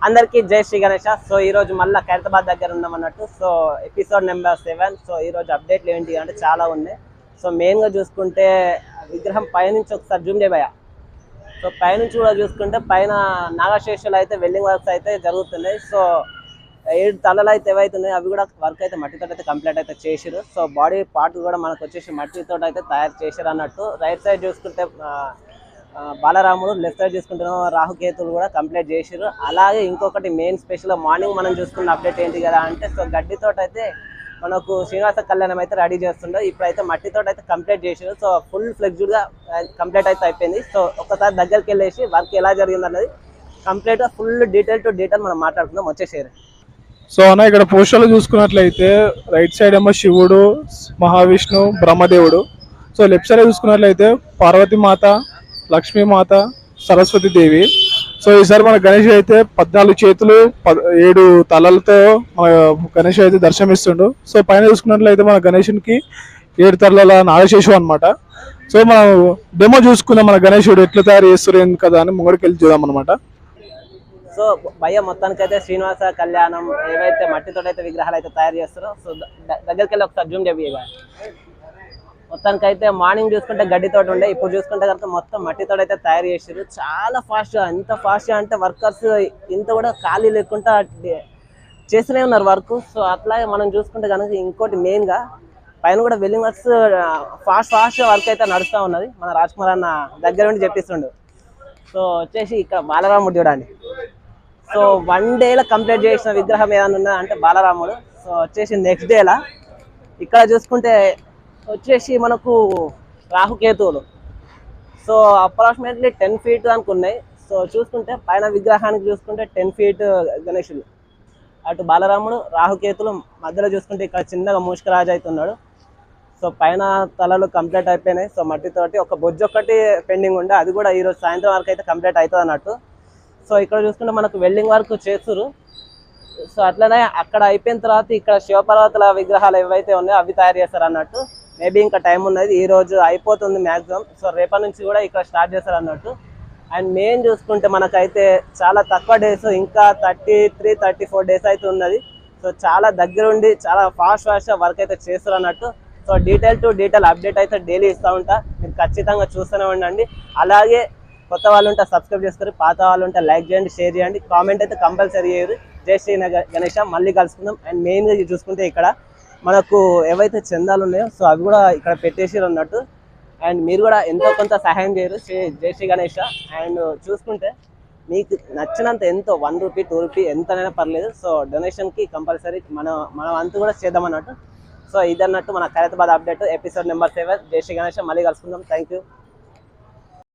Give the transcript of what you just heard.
అందరికీ జై శ్రీ గణేష. సో ఈ రోజు మళ్ళీ ఖైరతాబాద్ దగ్గర ఉన్నాం అన్నట్టు. So episode number 7. సో ఈ రోజు అప్డేట్లు ఏంటి అంటే చాలా ఉన్నాయి. సో మెయిన్గా చూసుకుంటే విగ్రహం పైనుంచి ఒకసారి జూమ్ చేయబోయా. సో పైనుంచి కూడా చూసుకుంటే పైన నాగశేషులు అయితే వెల్డింగ్ వర్క్స్ అయితే జరుగుతున్నాయి. సో 7 తలలు అయితే ఏవైతున్నాయి అవి కూడా వర్క్ అయితే మట్టితో అయితే కంప్లీట్ అయితే చేసిరు. సో బాడీ పార్ట్ కూడా మనకు వచ్చేసి మట్టితో అయితే తయారు చేసిరు అన్నట్టు. రైట్ సైడ్ చూసుకుంటే బాలరాముడు, లెఫ్ట్ సైడ్ చూసుకుంటున్న రాహుకేతులు కూడా కంప్లీట్ చేసిరు. అలాగే ఇంకొకటి మెయిన్ స్పెషల్ మార్నింగ్ మనం చూసుకున్న అప్డేట్ ఏంటి కదా అంటే, సో గడ్డితో అయితే మనకు శ్రీనివాస కళ్యాణం అయితే రెడీ చేస్తుండే. ఇప్పుడైతే మట్టితో అయితే కంప్లీట్ చేసిరు. సో ఫుల్ ఫ్లెక్స్డ్గా కంప్లీట్ అయితే అయిపోయింది. సో ఒకసారి దగ్గరికి వెళ్ళేసి వర్క్ ఎలా జరిగింది అన్నది కంప్లీట్గా ఫుల్ డీటెయిల్ టు డీటెయిల్ మనం మాట్లాడుకుందాం. వచ్చేసారు. సో అన్న ఇక్కడ పోస్టర్లో చూసుకున్నట్లయితే రైట్ సైడ్ ఏమో శివుడు, మహావిష్ణు, బ్రహ్మదేవుడు. సో లెఫ్ట్ సైడ్ చూసుకున్నట్లయితే పార్వతీమాత, లక్ష్మీమాత, సరస్వతి దేవి. సో ఈసారి మన గణేష్ అయితే 14 చేతులు 7 తలలతో మన గణేష్ అయితే దర్శనమిస్తుండు. సో పైన చూసుకున్నట్లయితే మన గణేషునికి 7 తలల నాగశేషు అనమాట. సో మనం డెమో చూసుకున్నాం మన గణేశుడు ఎట్లా తయారు చేస్తారు కదా అని ముంగడికి వెళ్ళి చూద్దాం అనమాట. సో భయ్య మొత్తానికి అయితే శ్రీనివాస కళ్యాణం ఏవైతే మట్టితో అయితే విగ్రహాలు అయితే తయారు చేస్తారో సో దగ్గరికి వెళ్ళి ఒకసారి జూమ్ చెప్పిగా. మొత్తానికి అయితే మార్నింగ్ చూసుకుంటే గడ్డితోటి ఉండే, ఇప్పుడు చూసుకుంటే కనుక మొత్తం మట్టితో అయితే తయారు చేసారు. చాలా ఫాస్ట్గా, ఎంత ఫాస్ట్గా అంటే వర్కర్స్ ఇంత కూడా ఖాళీ లేకుండా చేస్తూనే ఉన్నారు వర్క్. సో అట్లాగే మనం చూసుకుంటే కనుక ఇంకోటి మెయిన్గా పైన కూడా వెల్డింగ్ వర్క్స్ ఫాస్ట్గా వర్క్ అయితే నడుస్తూ ఉన్నది. మన రాజ్ కుమార్ అన్న దగ్గర నుండి చెప్పిస్తుండు. సో వచ్చేసి ఇక్కడ బాలరాముడు చూడండి. సో 1 డేలో కంప్లీట్ చేసిన విగ్రహం ఏదైనా ఉన్నదా అంటే బాలరాముడు. సో వచ్చేసి నెక్స్ట్ డేలా ఇక్కడ చూసుకుంటే వచ్చేసి మనకు రాహుకేతువులు. So approximately 10 feet అనుకున్నాయి. సో చూసుకుంటే పైన విగ్రహానికి చూసుకుంటే 10 feet గణేశులు, అటు బాలరాముడు, రాహుకేతులు, మధ్యలో చూసుకుంటే ఇక్కడ చిన్నగా మూషికరాజు అవుతున్నాడు. సో పైన తలలు కంప్లీట్ అయిపోయినాయి. సో మట్టితోటి ఒక బొజ్జు ఒక్కటి పెండింగ్ ఉండే, అది కూడా ఈరోజు సాయంత్రం వరకు అయితే కంప్లీట్ అవుతుంది అన్నట్టు. సో ఇక్కడ చూసుకుంటే మనకు వెల్డింగ్ వర్క్ చేస్తురు. సో అట్లనే అక్కడ అయిపోయిన తర్వాత ఇక్కడ శివపర్వతాల విగ్రహాలు ఏవైతే ఉన్నాయో అవి తయారు చేస్తారు అన్నట్టు. మేబీ ఇంకా టైం ఉన్నది, ఈ రోజు అయిపోతుంది మ్యాక్సిమం. సో రేపటి నుంచి కూడా ఇక్కడ స్టార్ట్ చేస్తారు అన్నట్టు. అండ్ మెయిన్ చూసుకుంటే మనకైతే చాలా తక్కువ డేస్, ఇంకా 33-34 డేస్ అయితే ఉన్నది. సో చాలా దగ్గరుండి చాలా ఫాస్ట్గా వర్క్ అయితే చేస్తారు అన్నట్టు. So detail to detail update అయితే డైలీ ఇస్తూ ఉంటా, మీరు ఖచ్చితంగా చూస్తూనే ఉండండి. అలాగే కొత్త వాళ్ళు ఉంటే సబ్స్క్రైబ్ చేసుకోండి, పాత వాళ్ళు ఉంటే లైక్ చేయండి, షేర్ చేయండి, కామెంట్ అయితే కంపల్సరీ చేయరు. జై శ్రీ గణేష. మళ్ళీ కలుసుకుందాం. అండ్ మెయిన్గా చూసుకుంటే ఇక్కడ మనకు ఏవైతే చందాలు ఉన్నాయో సో అవి కూడా ఇక్కడ పెట్టేసారు అన్నట్టు. అండ్ మీరు కూడా ఎంతో కొంత సహాయం చేయరు. జై శ్రీ గణేష. అండ్ చూసుకుంటే మీకు నచ్చినంత ఎంతో 1 రూపీ 2 రూపీ ఎంతనైనా పర్లేదు. సో డొనేషన్కి కంపల్సరీ మన వంతు కూడా చేద్దాం అన్నట్టు. సో ఇదన్నట్టు మన ఖైరతాబాద్ అప్డేట్ ఎపిసోడ్ నెంబర్ 7. జై శ్రీ గణేష. మళ్ళీ కలుసుకుందాం. Thank you.